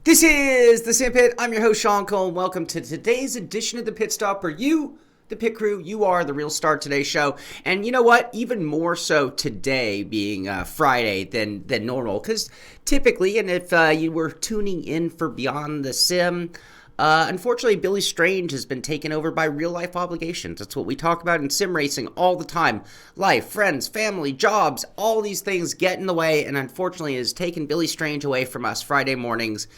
This is the Simpit. I'm your host, Shaun Cole. Welcome to today's edition of the Pit Stop, where you, the pit crew, you are the real star of today's show. And you know what? Even more so today being Friday than normal. Because typically, and if you were tuning in for Beyond the Sim, unfortunately, Billy Strange has been taken over by real-life obligations. That's what we talk about in sim racing all the time. Life, friends, family, jobs, all these things get in the way, and unfortunately has taken Billy Strange away from us Friday mornings.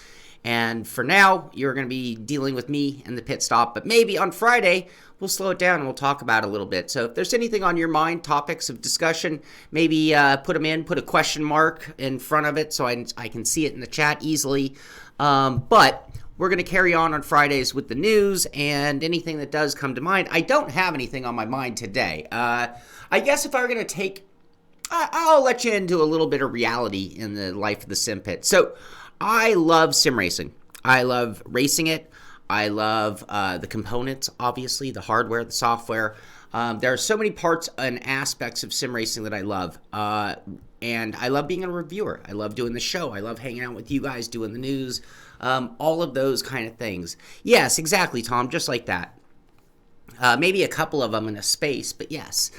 And for now, you're going to be dealing with me and the pit stop. But maybe on Friday, we'll slow it down and we'll talk about it a little bit. So if there's anything on your mind, topics of discussion, maybe put them in, put a question mark in front of it so I can see it in the chat easily. But we're going to carry on Fridays with the news and anything that does come to mind. I don't have anything on my mind today. I guess if I were going to I'll let you into a little bit of reality in the life of the Simpit. So I love sim racing. I love racing it. I love the components, obviously, the hardware, the software. There are so many parts and aspects of sim racing that I love. And I love being a reviewer. I love doing the show. I love hanging out with you guys, doing the news, all of those kind of things. Yes, exactly, Tom, just like that. Maybe a couple of them in a space, but yes.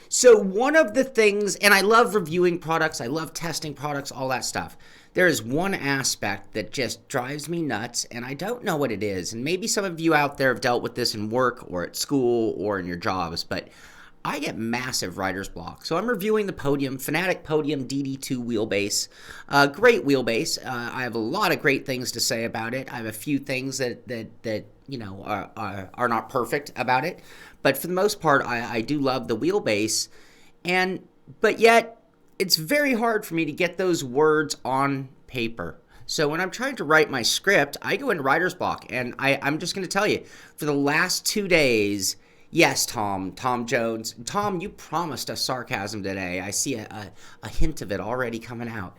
So one of the things, and I love reviewing products. I love testing products, all that stuff. There is one aspect that just drives me nuts, and I don't know what it is. And maybe some of you out there have dealt with this in work or at school or in your jobs, but I get massive writer's block. So I'm reviewing the Podium, Fanatic Podium DD2 wheelbase. Great wheelbase. I have a lot of great things to say about it. I have a few things that you know are not perfect about it, but for the most part, I do love the wheelbase. But yet, it's very hard for me to get those words on paper. So when I'm trying to write my script, I go into writer's block, and I'm just going to tell you, for the last 2 days, yes, Tom Jones. Tom, you promised us sarcasm today. I see a hint of it already coming out.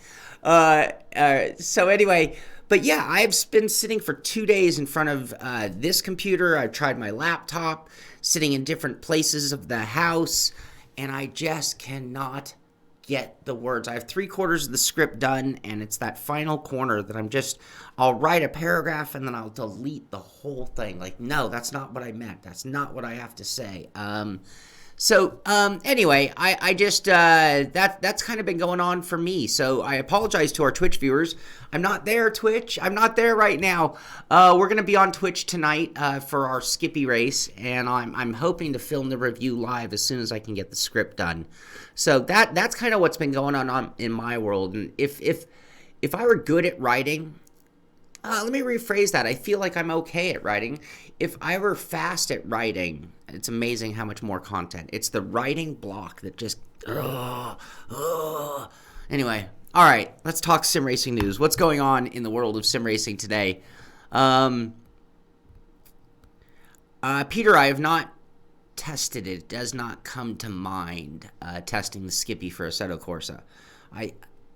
So anyway, but yeah, I've been sitting for 2 days in front of this computer. I've tried my laptop, sitting in different places of the house, and I just cannot get the words. I have 3/4 of the script done, and it's that final corner that I'll write a paragraph and then I'll delete the whole thing. Like, no, that's not what I meant. That's not what I have to say. Anyway, I just, that's kind of been going on for me. So I apologize to our Twitch viewers. I'm not there, Twitch. I'm not there right now. We're going to be on Twitch tonight, for our Skippy race, and I'm hoping to film the review live as soon as I can get the script done. So that's kind of what's been going on in my world. And if I were good at writing, let me rephrase that. I feel like I'm okay at writing. If I were fast at writing, it's amazing how much more content. It's the writing block that just, Anyway, all right, let's talk sim racing news. What's going on in the world of sim racing today? Peter, I have not tested it. It does not come to mind testing the Skippy for Assetto Corsa.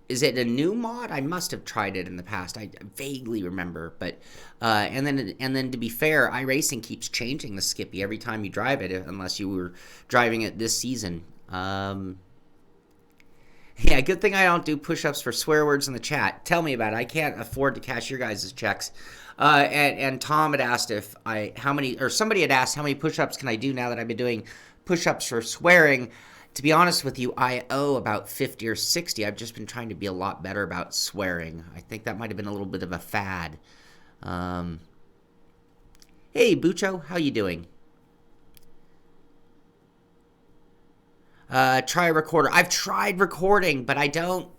Is it a new mod? I must have tried it in the past. I vaguely remember, but and then to be fair, iRacing keeps changing the Skippy every time you drive it, unless you were driving it this season. Yeah, good thing I don't do push-ups for swear words in the chat. Tell me about it. I can't afford to cash your guys' checks. And Tom had asked somebody had asked how many push-ups can I do now that I've been doing push-ups for swearing. To be honest with you, I owe about 50 or 60. I've just been trying to be a lot better about swearing. I think that might have been a little bit of a fad. Hey, Bucho, how you doing? Try a recorder. I've tried recording, but I don't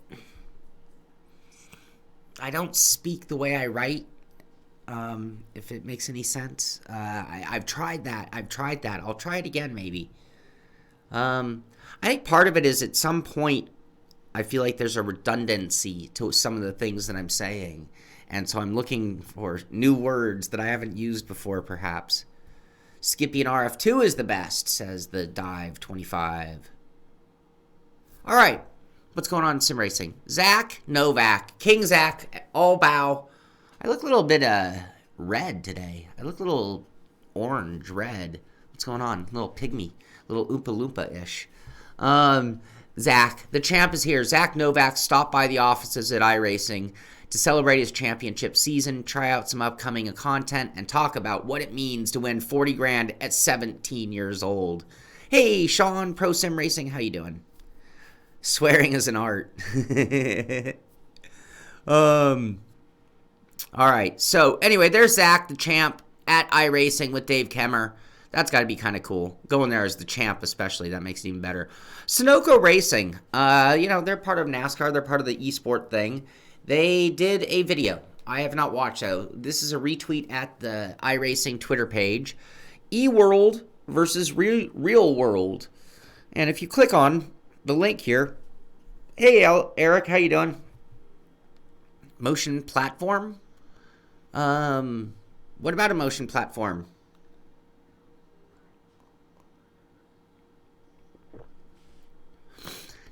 speak the way I write. If it makes any sense. I've tried that. I'll try it again, maybe. I think part of it is at some point I feel like there's a redundancy to some of the things that I'm saying. And so I'm looking for new words that I haven't used before, perhaps. Skippy and RF2 is the best, says the Dive 25. All right. What's going on in sim racing? Zach, Novak, King Zach, all bow. I look a little bit red today. I look a little orange, red. What's going on? A little pygmy, a little Oompa Loompa-ish. Zach, the champ is here. Zach Novak stopped by the offices at iRacing to celebrate his championship season, try out some upcoming content, and talk about what it means to win 40 grand at 17 years old. Hey, Shaun, Pro Sim Racing, how you doing? Swearing is an art. All right. So anyway, there's Zach, the champ, at iRacing with Dave Kemmer. That's got to be kind of cool. Going there as the champ, especially, that makes it even better. Sunoco Racing, they're part of NASCAR. They're part of the ESport thing. They did a video. I have not watched, though. This is a retweet at the iRacing Twitter page. eWorld versus Real World. And if you click on the link here, hey, Eric, how you doing? Motion platform? What about a motion platform?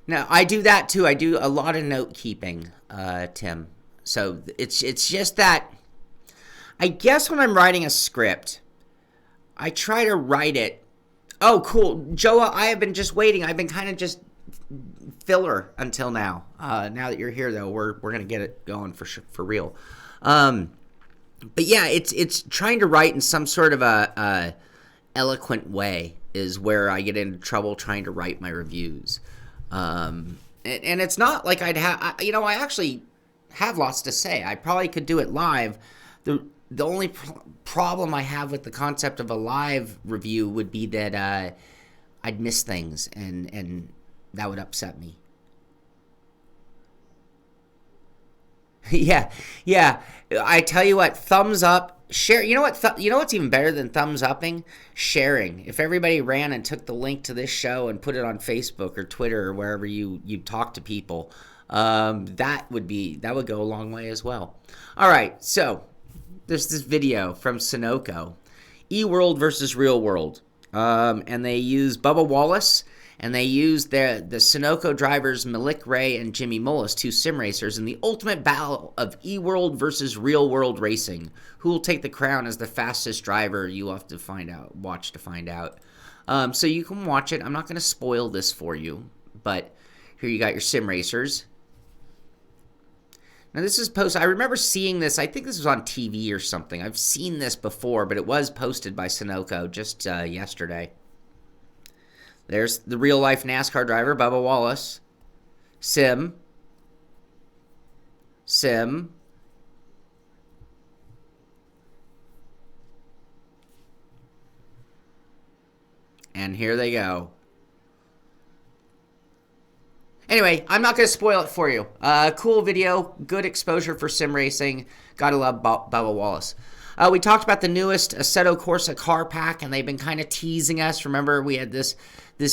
Now, I do that too. I do a lot of note keeping, Tim. So it's just that, I guess when I'm writing a script, I try to write it. Oh, cool. Joa, I have been just waiting. I've been kind of just filler until now. Now that you're here, though, we're going to get it going for real. But yeah, it's trying to write in some sort of a eloquent way is where I get into trouble trying to write my reviews. And it's not like I'd have, I actually have lots to say. I probably could do it live. The only problem I have with the concept of a live review would be that I'd miss things, and that would upset me. Yeah. I tell you what, thumbs up. Share. You know what? You know what's even better than thumbs upping? Sharing. If everybody ran and took the link to this show and put it on Facebook or Twitter or wherever you talk to people, that would go a long way as well. All right, so there's this video from Sunoco, eWorld versus Real World, and they use Bubba Wallace. And they used the Sunoco drivers Malik Ray and Jimmy Mullis, two sim racers, in the ultimate battle of eWorld versus Real World Racing. Who will take the crown as the fastest driver? You'll have to watch to find out. So you can watch it. I'm not going to spoil this for you, but here you got your sim racers. Now this is posted. I remember seeing this. I think this was on TV or something. I've seen this before, but it was posted by Sunoco just yesterday. There's the real-life NASCAR driver, Bubba Wallace. Sim. And here they go. Anyway, I'm not going to spoil it for you. Cool video, good exposure for sim racing. Gotta love Bubba Wallace. We talked about the newest Assetto Corsa car pack, and they've been kind of teasing us. Remember, we had this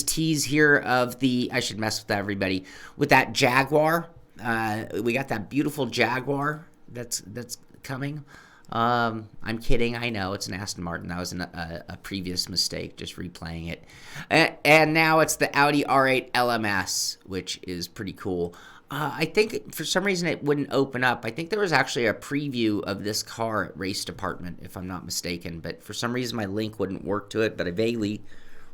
tease here of I should mess with everybody, with that Jaguar. We got that beautiful Jaguar that's coming. I'm kidding. I know it's an Aston Martin. That was a previous mistake, just replaying it. And now it's the Audi R8 LMS, which is pretty cool. I think for some reason it wouldn't open up. I think there was actually a preview of this car at Race Department, if I'm not mistaken. But for some reason my link wouldn't work to it, but I vaguely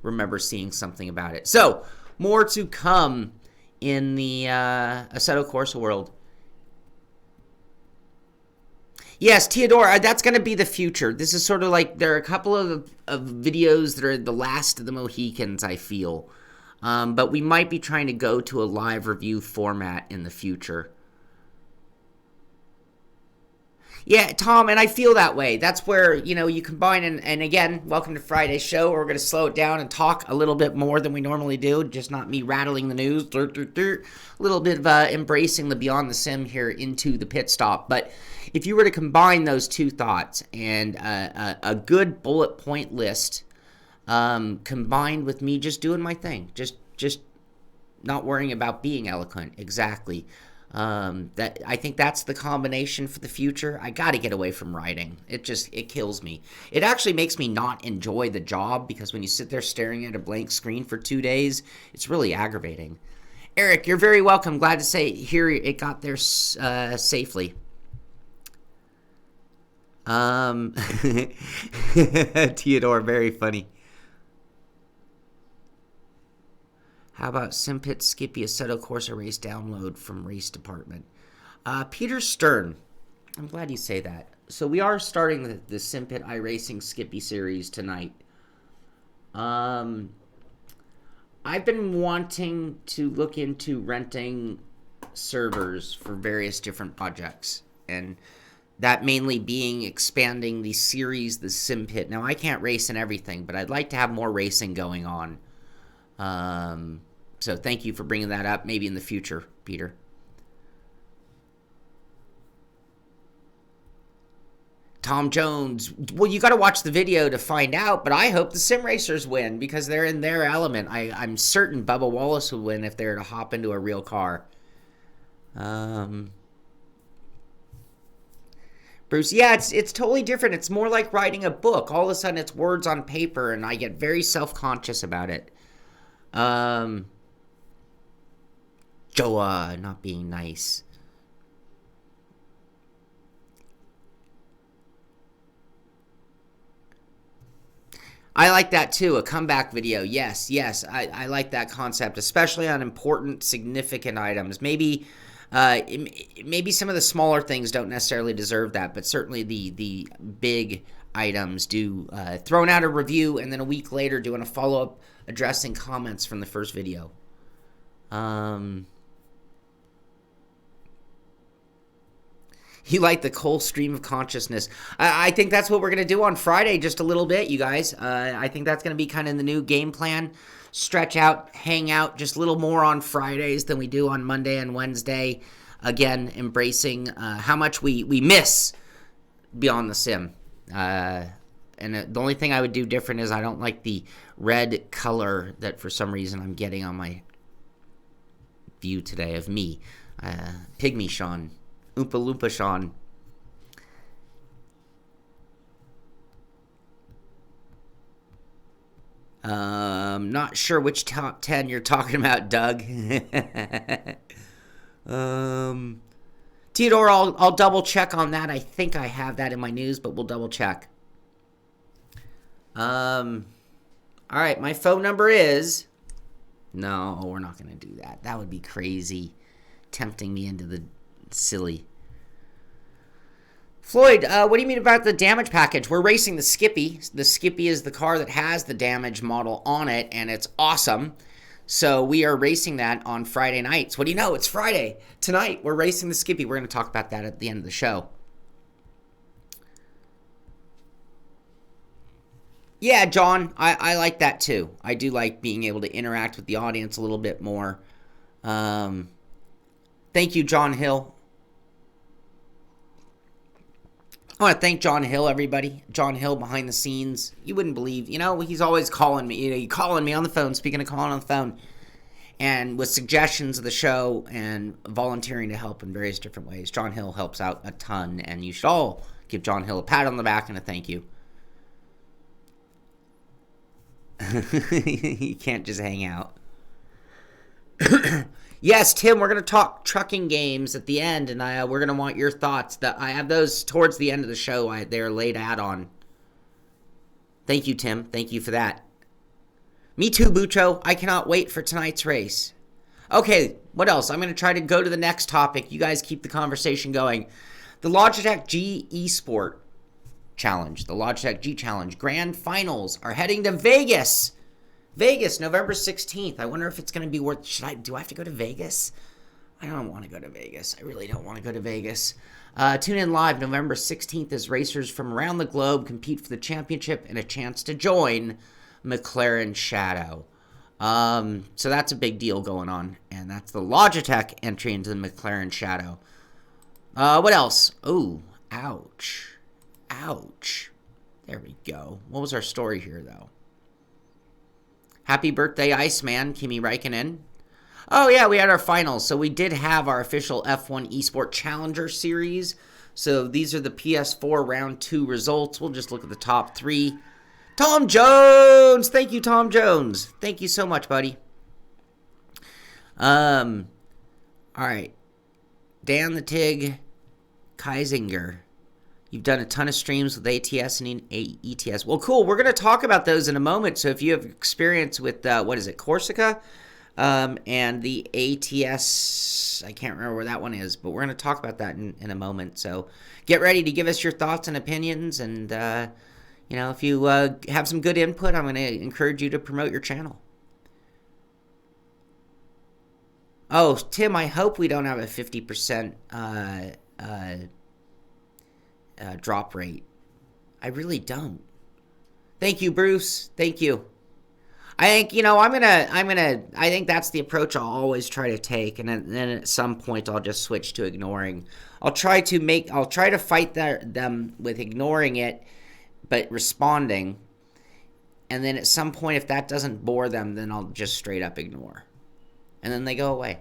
remember seeing something about it. So, more to come in the Assetto Corsa world. Yes, Theodore, that's going to be the future. This is sort of like, there are a couple of videos that are the last of the Mohicans, I feel. But we might be trying to go to a live review format in the future. Yeah, Tom, and I feel that way. That's where, you combine, and again, welcome to Friday's show. We're going to slow it down and talk a little bit more than we normally do, just not me rattling the news. A little bit of embracing the Beyond the Sim here into the pit stop. But if you were to combine those two thoughts and a good bullet point list, combined with me just doing my thing, just not worrying about being eloquent, exactly. That I think that's the combination for the future. I got to get away from writing. It kills me. It actually makes me not enjoy the job, because when you sit there staring at a blank screen for 2 days, it's really aggravating. Eric, you're very welcome. Glad to say here it got there safely. Theodore, very funny. How about Simpit Skippy Assetto Corsa race download from race department? Peter Stern. I'm glad you say that. So we are starting the Simpit iRacing Skippy series tonight. I've been wanting to look into renting servers for various different projects, and that mainly being expanding the series, the Simpit. Now, I can't race in everything, but I'd like to have more racing going on. So thank you for bringing that up, maybe in the future, Peter. Tom Jones. Well, you got to watch the video to find out, but I hope the sim racers win because they're in their element. I'm certain Bubba Wallace will win if they're to hop into a real car. Bruce, yeah, it's totally different. It's more like writing a book. All of a sudden, it's words on paper, and I get very self-conscious about it. Joa not being nice. I like that too, a comeback video. Yes, I like that concept, especially on important, significant items. Maybe some of the smaller things don't necessarily deserve that, but certainly the big items do. Throwing out a review and then a week later doing a follow-up addressing comments from the first video. You like the Cole stream of consciousness. I think that's what we're going to do on Friday just a little bit, you guys. I think that's going to be kind of the new game plan. Stretch out, hang out just a little more on Fridays than we do on Monday and Wednesday. Again, embracing how much we miss Beyond the Sim. And the only thing I would do different is I don't like the red color that for some reason I'm getting on my view today of me. Pygmy Shaun. Oompa Loompa Shaun. Not sure which top 10 you're talking about, Doug. Theodore, I'll double check on that. I think I have that in my news, but we'll double check. All right, my phone number is... No, we're not going to do that. That would be crazy. Tempting me into the silly. Floyd, what do you mean about the damage package? We're racing the Skippy. The Skippy is the car that has the damage model on it, and it's awesome. So we are racing that on Friday nights. What do you know? It's Friday. Tonight, we're racing the Skippy. We're going to talk about that at the end of the show. Yeah, John, I like that too. I do like being able to interact with the audience a little bit more. Thank you, John Hill. I want to thank John Hill, everybody. John Hill behind the scenes. You wouldn't believe, he's always calling me. He's calling me on the phone, speaking of calling on the phone, and with suggestions of the show and volunteering to help in various different ways. John Hill helps out a ton, and you should all give John Hill a pat on the back and a thank you. You can't just hang out. Yes, Tim, we're going to talk trucking games at the end, and we're going to want your thoughts. I have those towards the end of the show. They're laid out on. Thank you, Tim. Thank you for that. Me too, Bucho. I cannot wait for tonight's race. Okay, what else? I'm going to try to go to the next topic. You guys keep the conversation going. The Logitech G ESport Challenge, the Logitech G Challenge Grand Finals are heading to Vegas. Vegas, November 16th. I wonder if it's going to be worth... Do I have to go to Vegas? I don't want to go to Vegas. I really don't want to go to Vegas. Tune in live November 16th as racers from around the globe compete for the championship and a chance to join McLaren Shadow. So that's a big deal going on. And that's the Logitech entry into the McLaren Shadow. What else? Oh, ouch. Ouch. There we go. What was our story here, though? Happy birthday, Iceman, Kimi Räikkönen. Oh, yeah, we had our finals. So we did have our official F1 Esport Challenger Series. So these are the PS4 Round 2 results. We'll just look at the top 3. Tom Jones! Thank you, Tom Jones. Thank you so much, buddy. All right. Dan the Tig Kaisinger. You've done a ton of streams with ATS and ETS. Well, cool. We're going to talk about those in a moment. So if you have experience with, Corsica? And the ATS, I can't remember where that one is, but we're going to talk about that in a moment. So get ready to give us your thoughts and opinions. And, if you have some good input, I'm going to encourage you to promote your channel. Oh, Tim, I hope we don't have a 50% drop rate. I really don't. Thank you, Bruce. Thank you. I think, I think that's the approach I'll always try to take. And then at some point I'll just switch to ignoring. I'll try to fight them with ignoring it, but responding. And then at some point, if that doesn't bore them, then I'll just straight up ignore. And then they go away.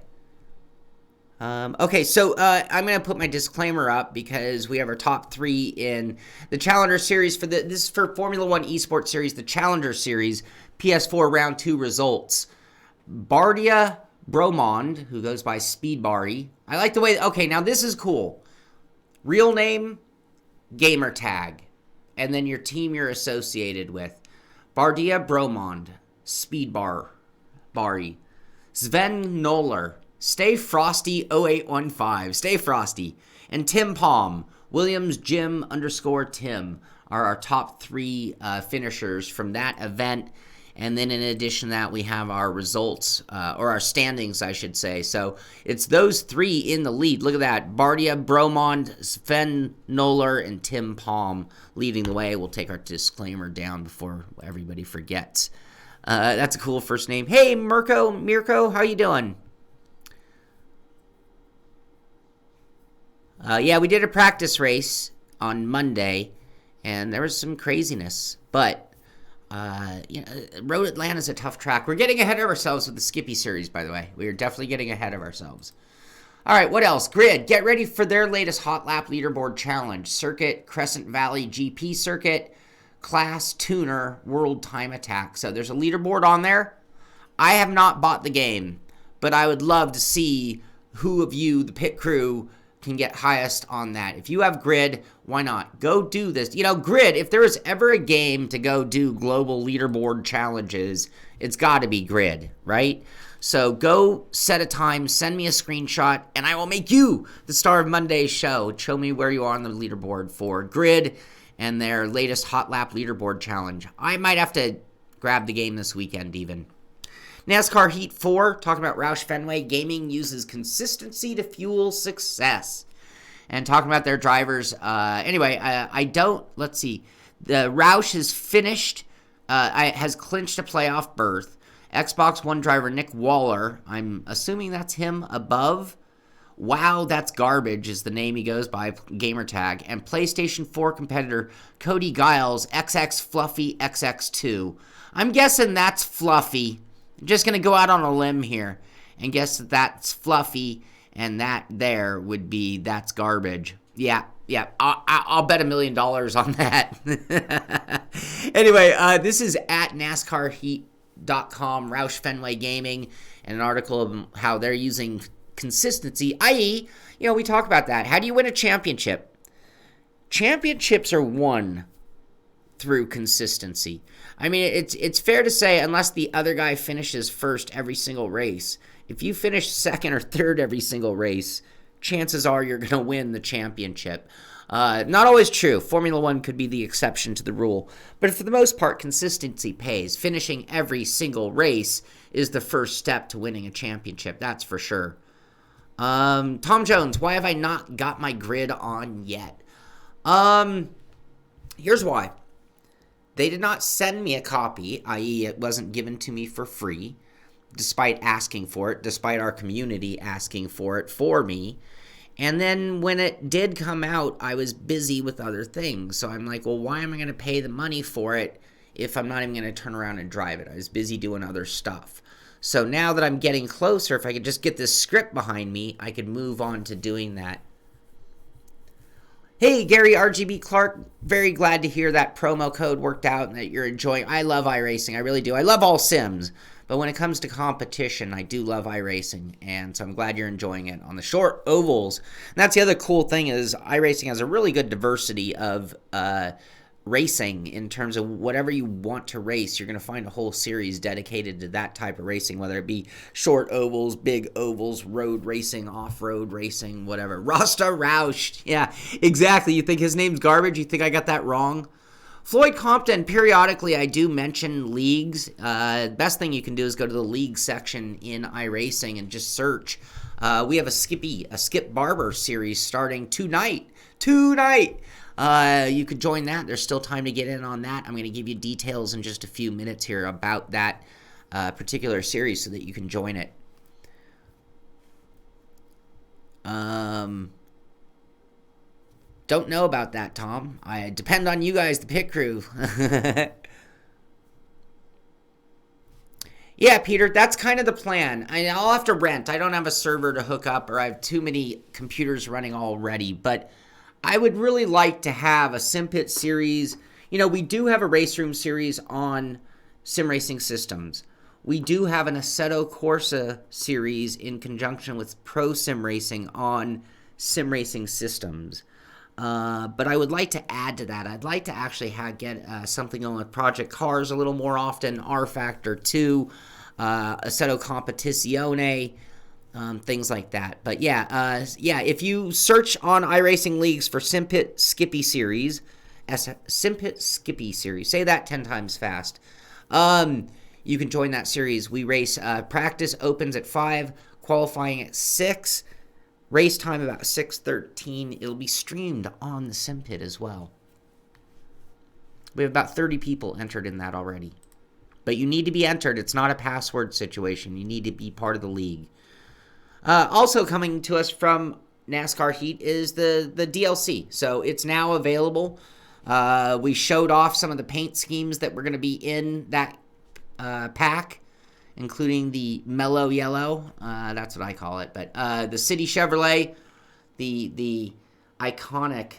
Okay, so I'm going to put my disclaimer up because we have our top 3 in the Challenger Series. This is for Formula 1 Esports Series, the Challenger Series, PS4 Round 2 results. Bardia Bromond, who goes by Speed Barty. I like the way... Okay, now this is cool. Real name, gamer tag, and then your team you're associated with. Bardia Bromond, Speed Barty. Sven Noller, Stay Frosty 0815, Stay Frosty. And Tim Palm, Williams Jim _ Tim are our top 3 finishers from that event. And then in addition to that, we have our results, or our standings, I should say. So it's those 3 in the lead. Look at that. Bardia, Bromond, Sven Noller, and Tim Palm leading the way. We'll take our disclaimer down before everybody forgets. That's a cool first name. Hey, Mirko, how you doing? Yeah, we did a practice race on Monday, and there was some craziness. But, Road Atlanta's a tough track. We're getting ahead of ourselves with the Skippy series, by the way. We are definitely getting ahead of ourselves. All right, what else? Grid, get ready for their latest Hot Lap Leaderboard Challenge. Circuit, Crescent Valley GP Circuit, Class, Tuner, World Time Attack. So there's a leaderboard on there. I have not bought the game, but I would love to see who of you, the pit crew, can get highest on that. If you have Grid, why not? Go do this. Grid, if there was ever a game to go do global leaderboard challenges, it's got to be Grid, right? So go set a time, send me a screenshot, and I will make you the star of Monday's show. Show me where you are on the leaderboard for Grid and their latest Hot Lap Leaderboard Challenge. I might have to grab the game this weekend even. NASCAR Heat 4, talking about Roush Fenway. Gaming uses consistency to fuel success. And talking about their drivers. Let's see. The Roush is finished, has clinched a playoff berth. Xbox One driver Nick Waller, I'm assuming that's him above. Wow, That's Garbage is the name he goes by, gamertag. And PlayStation 4 competitor Cody Giles, XX Fluffy XX2. I'm guessing that's Fluffy. I'm just going to go out on a limb here and guess that that's Fluffy, and that there would be That's Garbage. Yeah, I'll bet $1 million on that. Anyway, this is at NASCARHeat.com, Roush Fenway Gaming, and an article of how they're using consistency, i.e., we talk about that. How do you win a championship? Championships are won through consistency. I mean, it's fair to say, unless the other guy finishes first every single race, if you finish second or third every single race, chances are you're going to win the championship. Not always true. Formula One could be the exception to the rule. But for the most part, consistency pays. Finishing every single race is the first step to winning a championship. That's for sure. Tom Jones, why have I not got my grid on yet? Here's why. They did not send me a copy, i.e. it wasn't given to me for free, despite asking for it, despite our community asking for it for me. And then when it did come out, I was busy with other things. So I'm like, well, why am I going to pay the money for it if I'm not even going to turn around and drive it? I was busy doing other stuff. So now that I'm getting closer, if I could just get this script behind me, I could move on to doing that. Hey, Gary RGB Clark, very glad to hear that promo code worked out and that you're enjoying. I love iRacing, I really do. I love all sims, but when it comes to competition, I do love iRacing, and so I'm glad you're enjoying it on the short ovals. And that's the other cool thing is iRacing has a really good diversity of racing in terms of whatever you want to race. You're going to find a whole series dedicated to that type of racing, whether it be short ovals, big ovals, road racing, off-road racing, whatever. Rasta Roush. Yeah, exactly. You think his name's garbage? You think I got that wrong? Floyd Compton, periodically I do mention leagues. Best thing you can do is go to the league section in iRacing and just search. We have a Skip Barber series starting tonight. You could join that. There's still time to get in on that. I'm going to give you details in just a few minutes here about that particular series so that you can join it. Don't know about that, Tom. I depend on you guys, the pit crew. Yeah, Peter, that's kind of the plan. I'll have to rent. I don't have a server to hook up, or I have too many computers running already, but I would really like to have a Simpit series. We do have a race room series on Simracing systems. We do have an Assetto Corsa series in conjunction with Pro Simracing on Simracing systems. But I would like to add to that. I'd like to actually get something on with Project Cars a little more often, R Factor 2, Assetto Competizione, things like that. But if you search on iRacing Leagues for Simpit Skippy Series, Simpit Skippy Series, say that 10 times fast, you can join that series. We race, practice opens at 5, qualifying at 6, race time about 6:13. It'll be streamed on the Simpit as well. We have about 30 people entered in that already. But you need to be entered. It's not a password situation. You need to be part of the league. Also coming to us from NASCAR Heat is the DLC. So it's now available. We showed off some of the paint schemes that were going to be in that pack, including the mellow yellow. That's what I call it. But the City Chevrolet, the iconic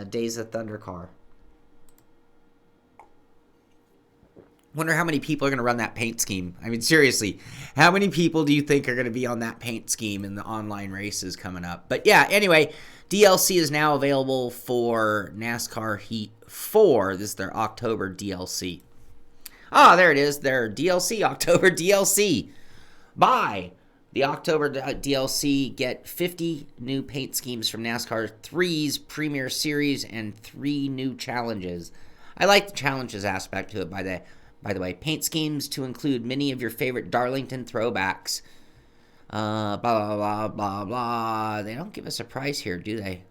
Days of Thunder car. Wonder how many people are going to run that paint scheme. I mean, seriously, how many people do you think are going to be on that paint scheme in the online races coming up? But yeah, anyway, DLC is now available for NASCAR Heat 4. This is their October DLC. Ah, there it is. Their DLC, October DLC. Buy the October DLC. Get 50 new paint schemes from NASCAR 3's Premier Series and 3 new challenges. I like the challenges aspect to it, by the way. Paint schemes to include many of your favorite Darlington throwbacks. Blah, blah, blah, blah, blah. They don't give us a price here, do they?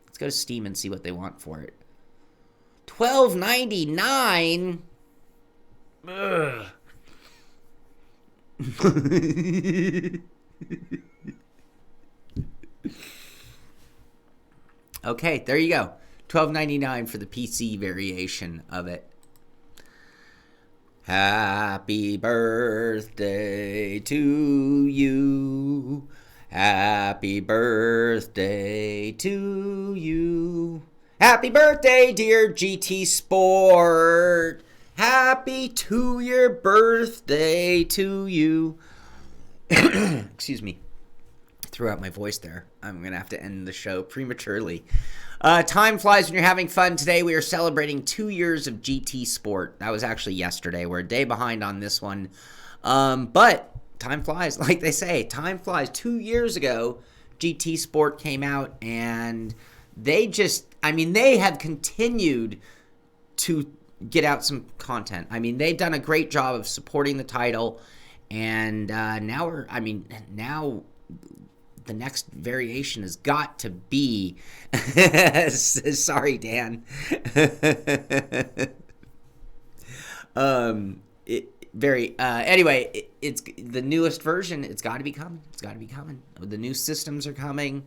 Let's go to Steam and see what they want for it. $12.99. Ugh. Okay, there you go. $12.99 for the PC variation of it. Happy birthday to you. Happy birthday to you. Happy birthday, dear GT Sport. Happy 2-year birthday to you. Excuse me. Threw out my voice there. I'm going to have to end the show prematurely. Time flies when you're having fun. Today we are celebrating 2 years of GT Sport. That was actually yesterday. We're a day behind on this one. But time flies. Like they say, time flies. 2 years ago, GT Sport came out, and they have continued to get out some content. I mean, they've done a great job of supporting the title, and now the next variation has got to be sorry, Dan. Anyway, it's the newest version. It's got to be coming. The new systems are coming.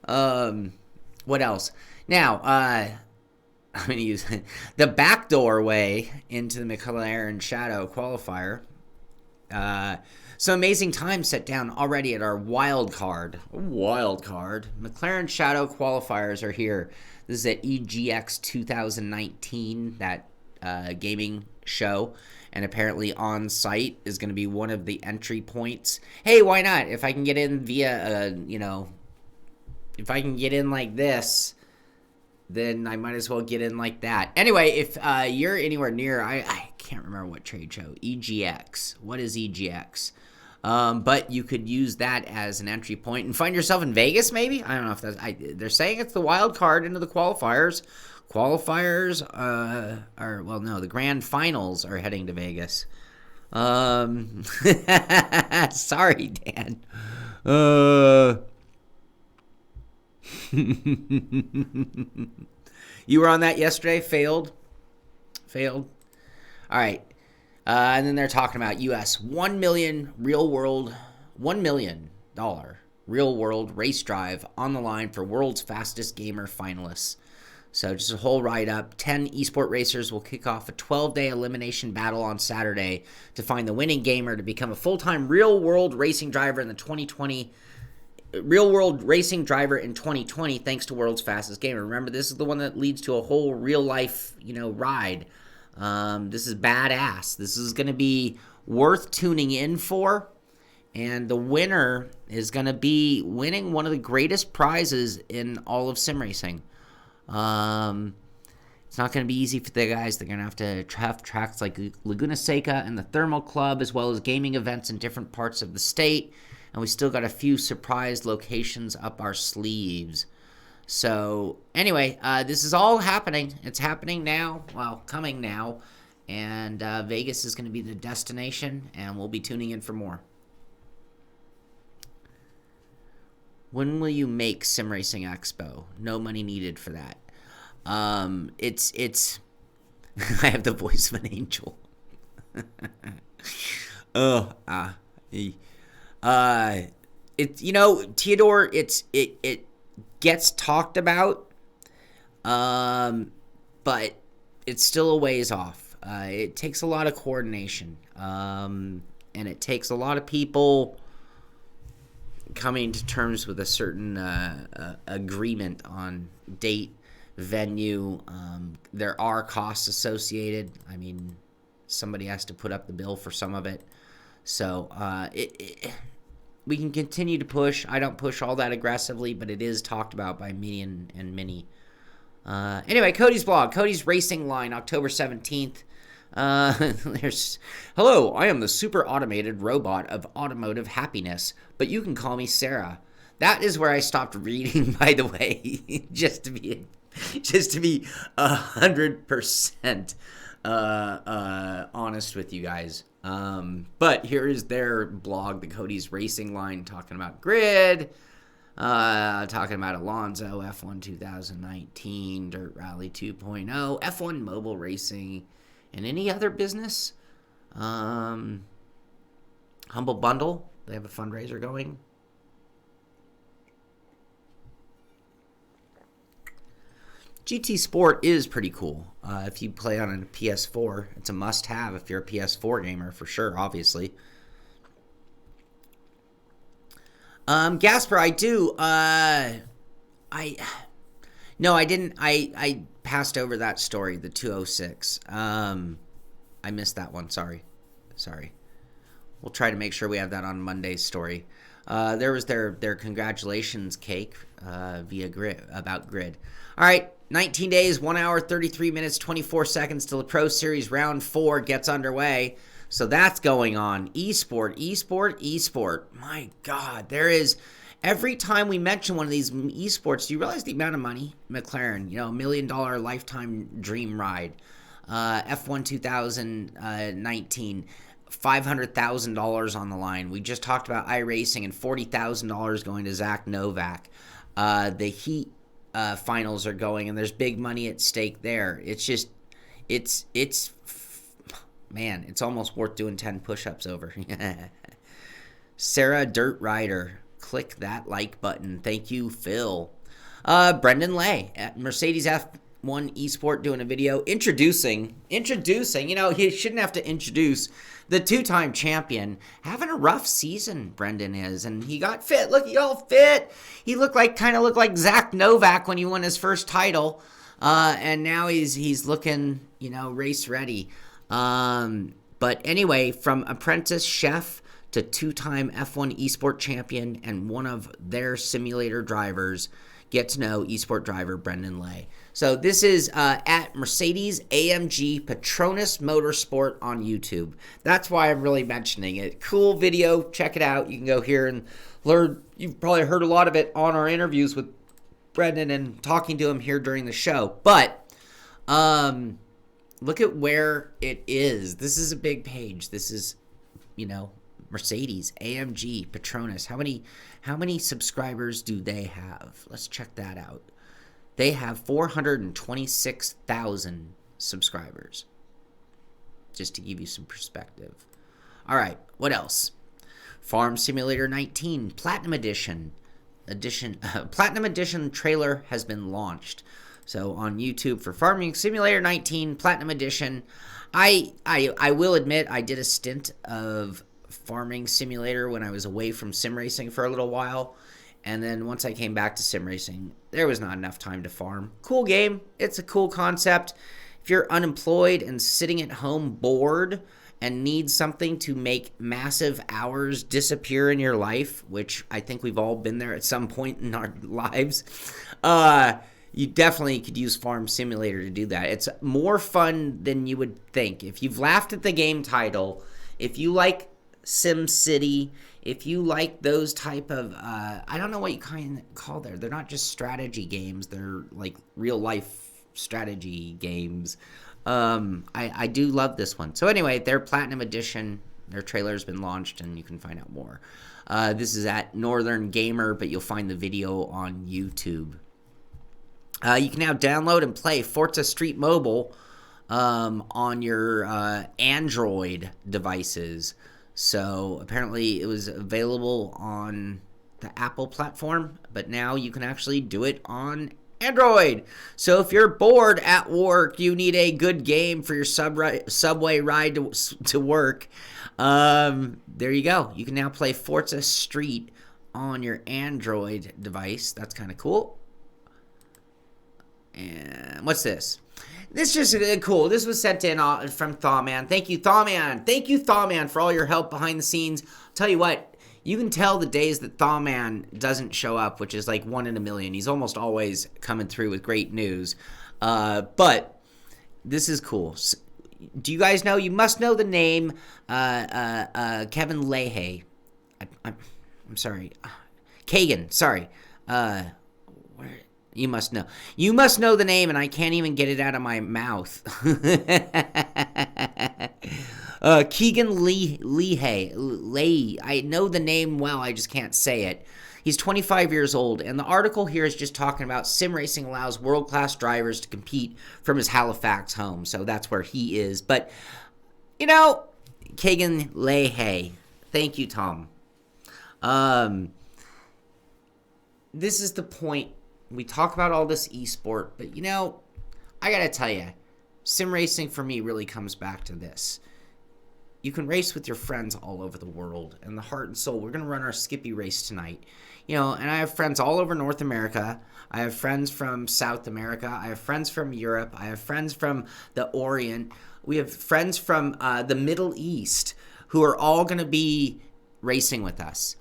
What else? Now, I'm going to use the backdoor way into the McLaren Shadow qualifier. So amazing time set down already at our wild card. McLaren Shadow qualifiers are here. This is at EGX 2019, that gaming show. And apparently on site is going to be one of the entry points. Hey, why not? If I can get in via, if I can get in like this, then I might as well get in like that. Anyway, if you're anywhere near, I can't remember what trade show, EGX. What is EGX? But you could use that as an entry point and find yourself in Vegas, maybe? I don't know if that's... they're saying it's the wild card into the qualifiers. Qualifiers are... Well, no, the grand finals are heading to Vegas. Sorry, Dan. You were on that yesterday? Failed? All right. And then they're talking about US $1 million real world race drive on the line for world's fastest gamer finalists. So just a whole write-up. 10 eSport racers will kick off a 12-day elimination battle on Saturday to find the winning gamer to become a full-time real-world racing driver in the 2020 real-world racing driver in 2020 thanks to World's Fastest Gamer. Remember, this is the one that leads to a whole real-life, ride. This is badass. This is going to be worth tuning in for. And the winner is going to be winning one of the greatest prizes in all of sim racing. It's not going to be easy for the guys. They're going to have tracks like Laguna Seca and the Thermal Club, as well as gaming events in different parts of the state. And we still got a few surprise locations up our sleeves. So anyway, this is all happening. It's happening now. Well, coming now. And Vegas is going to be the destination, and we'll be tuning in for more. When will you make Sim Racing Expo? No money needed for that. It's I have the voice of an angel. Theodore, it gets talked about, but it's still a ways off. It takes a lot of coordination, and it takes a lot of people coming to terms with a certain agreement on date, venue. There are costs associated. I mean, somebody has to put up the bill for some of it. So we can continue to push. I don't push all that aggressively, but it is talked about by me and many. Anyway, Cody's blog, Cody's Racing Line, October 17th. Hello, I am the super automated robot of automotive happiness, but you can call me Sarah. That is where I stopped reading, by the way, just to be 100% honest with you guys. But here is their blog, the Cody's Racing Line, talking about grid, talking about Alonso, F1 2019, Dirt Rally 2.0, F1 mobile racing, and any other business. Humble Bundle, they have a fundraiser going. GT Sport is pretty cool. If you play on a PS4, it's a must-have if you're a PS4 gamer, for sure, obviously. Gasper, I do. No, I didn't. I passed over that story, the 206. I missed that one. Sorry. We'll try to make sure we have that on Monday's story. There was their congratulations cake via Grid, about Grid. All right, 19 days, 1 hour, 33 minutes, 24 seconds till the Pro Series Round 4 gets underway. So that's going on. Esports. My God, there is... Every time we mention one of these esports, do you realize the amount of money? McLaren, $1 million lifetime dream ride. F1 2019, $500,000 on the line. We just talked about iRacing and $40,000 going to Zach Novak. The Heat finals are going, and there's big money at stake there. It's just, man, it's almost worth doing 10 push-ups over. Sarah Dirt Rider. Click that like button. Thank you, Phil. Brendan Lay at Mercedes F1 eSport doing a video introducing, he shouldn't have to introduce the two-time champion. Having a rough season, Brendan is, and he got fit. Look, he all fit. He kind of looked like Zach Novak when he won his first title, and now he's looking, race ready. But anyway, from apprentice chef to two-time F1 eSport champion and one of their simulator drivers, get to know eSport driver Brendan Lay. So this is at Mercedes AMG Petronas Motorsport on YouTube. That's why I'm really mentioning it. Cool video. Check it out. You can go here and learn. You've probably heard a lot of it on our interviews with Brendan and talking to him here during the show. But look at where it is. This is a big page. This is, Mercedes, AMG, Petronas. How many subscribers do they have? Let's check that out. They have 426,000 subscribers. Just to give you some perspective. All right, what else? Farm Simulator 19 Platinum Edition. Platinum Edition trailer has been launched. So on YouTube for Farming Simulator 19 Platinum Edition. I will admit I did a stint of Farming Simulator when I was away from Simracing for a little while. And then once I came back to Simracing, there was not enough time to farm. Cool game. It's a cool concept. If you're unemployed and sitting at home bored and need something to make massive hours disappear in your life, which I think we've all been there at some point in our lives, you definitely could use Farm Simulator to do that. It's more fun than you would think. If you've laughed at the game title, if you like SimCity, if you like those type of, I don't know what you kind of call there. They're not just strategy games. They're like real life strategy games. I do love this one. So anyway, their Platinum Edition, their trailer has been launched and you can find out more. This is at Northern Gamer, but you'll find the video on YouTube. You can now download and play Forza Street Mobile on your Android devices. So apparently it was available on the Apple platform, but now you can actually do it on Android. So if you're bored at work, you need a good game for your subway ride to work, there you go. You can now play Forza Street on your Android device. That's kind of cool. And what's this? This is just cool. This was sent in from Thawman. Thank you, Thawman. Thank you, Thawman, for all your help behind the scenes. I'll tell you what, you can tell the days that Thawman doesn't show up, which is like 1 in a million. He's almost always coming through with great news. But this is cool. Do you guys know? You must know the name Kevin Leahy. I'm sorry. Kagan, sorry. You must know. You must know the name, and I can't even get it out of my mouth. Keegan Leahy. I know the name well, I just can't say it. He's 25 years old, and the article here is just talking about sim racing allows world-class drivers to compete from his Halifax home. So that's where he is. But, Keegan Leahy. Thank you, Tom. This is the point. We talk about all this esport, but I gotta tell you, sim racing for me really comes back to this. You can race with your friends all over the world, and the heart and soul. We're gonna run our Skippy race tonight, and I have friends all over North America. I have friends from South America. I have friends from Europe. I have friends from the Orient. We have friends from the Middle East who are all gonna be racing with us.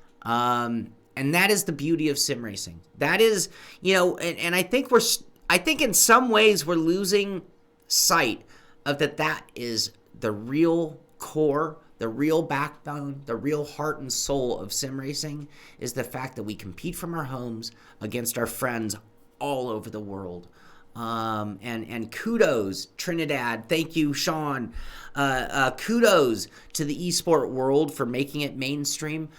And that is the beauty of sim racing. That is, and I think in some ways we're losing sight of that is the real core, the real backbone, the real heart and soul of sim racing is the fact that we compete from our homes against our friends all over the world. And kudos, Trinidad. Thank you, Shaun. Kudos to the eSport world for making it mainstream.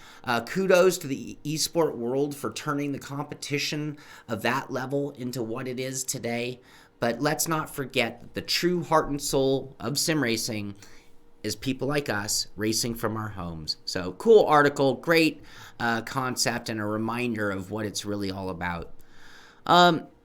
Kudos to the eSport world for turning the competition of that level into what it is today. But let's not forget that the true heart and soul of sim racing is people like us racing from our homes. So cool article, great concept, and a reminder of what it's really all about.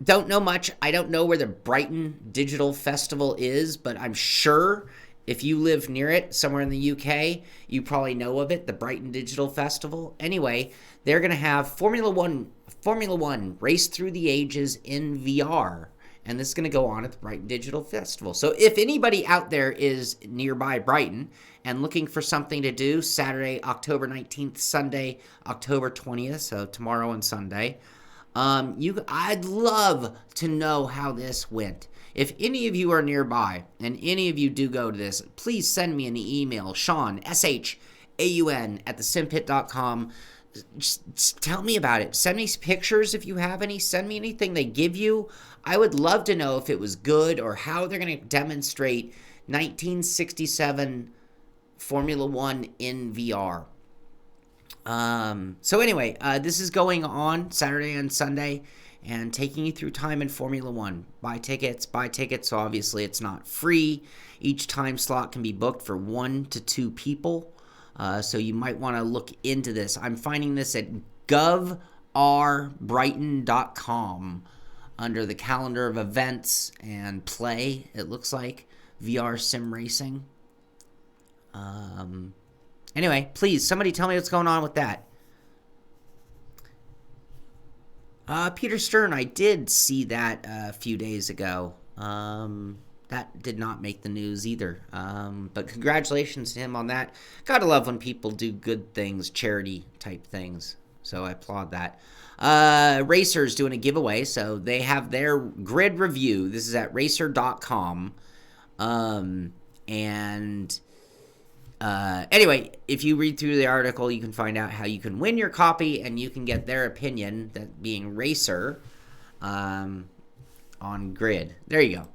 Don't know much. I don't know where the Brighton Digital Festival is, but I'm sure if you live near it, somewhere in the UK, you probably know of it, the Brighton Digital Festival. Anyway, they're going to have Formula One Race Through the Ages in VR, and this is going to go on at the Brighton Digital Festival. So if anybody out there is nearby Brighton and looking for something to do, Saturday, October 19th, Sunday, October 20th, so tomorrow and Sunday, I'd love to know how this went. If any of you are nearby and any of you do go to this, please send me an email, Shaun, SHAUN, at thesimpit.com. Just tell me about it. Send me pictures if you have any. Send me anything they give you. I would love to know if it was good or how they're going to demonstrate 1967 Formula One in VR. So anyway, this is going on Saturday and Sunday and taking you through time in Formula One. Buy tickets. So obviously it's not free. Each time slot can be booked for 1 to 2 people. So you might want to look into this. I'm finding this at govrbrighton.com under the calendar of events and play, it looks like, VR sim racing. Anyway, please, somebody tell me what's going on with that. Peter Stern, I did see that a few days ago. That did not make the news either. But congratulations to him on that. Gotta love when people do good things, charity type things. So I applaud that. Racer's doing a giveaway, so they have their grid review. This is at racer.com. Anyway, if you read through the article, you can find out how you can win your copy and you can get their opinion, that being Racer, on grid. There you go.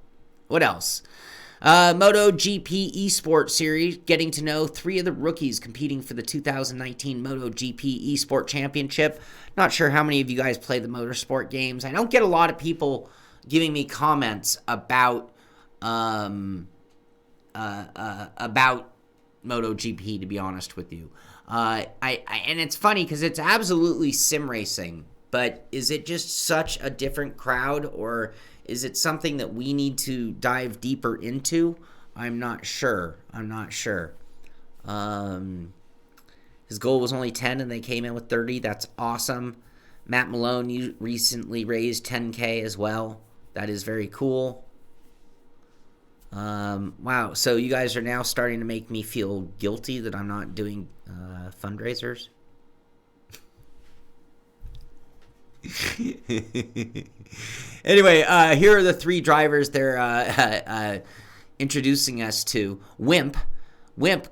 What else? MotoGP Esports Series, getting to know 3 of the rookies competing for the 2019 MotoGP Esports Championship. Not sure how many of you guys play the motorsport games. I don't get a lot of people giving me comments about MotoGP, to be honest with you. And it's funny because it's absolutely sim racing, but is it just such a different crowd, or is it something that we need to dive deeper into? I'm not sure. His goal was only 10 and they came in with 30. That's awesome. Matt Malone, you recently raised 10K as well. That is very cool. Wow, so you guys are now starting to make me feel guilty that I'm not doing fundraisers. Anyway, here are the 3 drivers they're introducing us to. Wimp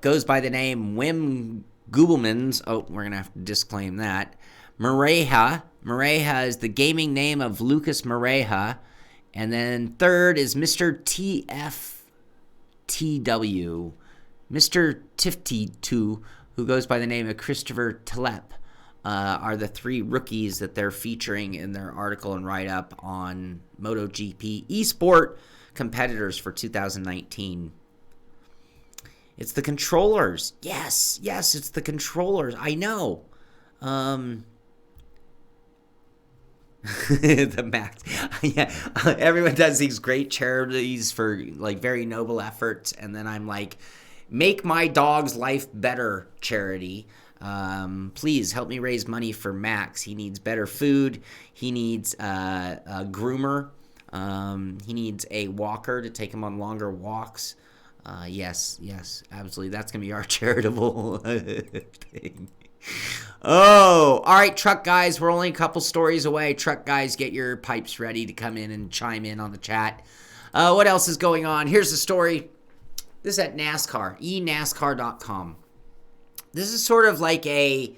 goes by the name Wim Goobelmans. Oh, we're going to have to disclaim that. Mareja is the gaming name of Lucas Mareja. And then third is Mr. TFTW. Mr. Tifty2, who goes by the name of Christopher Telep, are the 3 rookies that they're featuring in their article and write-up on MotoGP eSport competitors for 2019. It's the controllers. Yes, it's the controllers. I know. The max. Yeah, everyone does these great charities for like very noble efforts, and then I'm like, make my dog's life better charity. Please help me raise money for Max. He needs better food. He needs a groomer. He needs a walker to take him on longer walks. Yes, absolutely. That's gonna be our charitable thing. Oh, all right, truck guys, we're only a couple stories away. Truck guys, get your pipes ready to come in and chime in on the chat. What else is going on? Here's the story. This is at NASCAR, enascar.com. This is sort of like the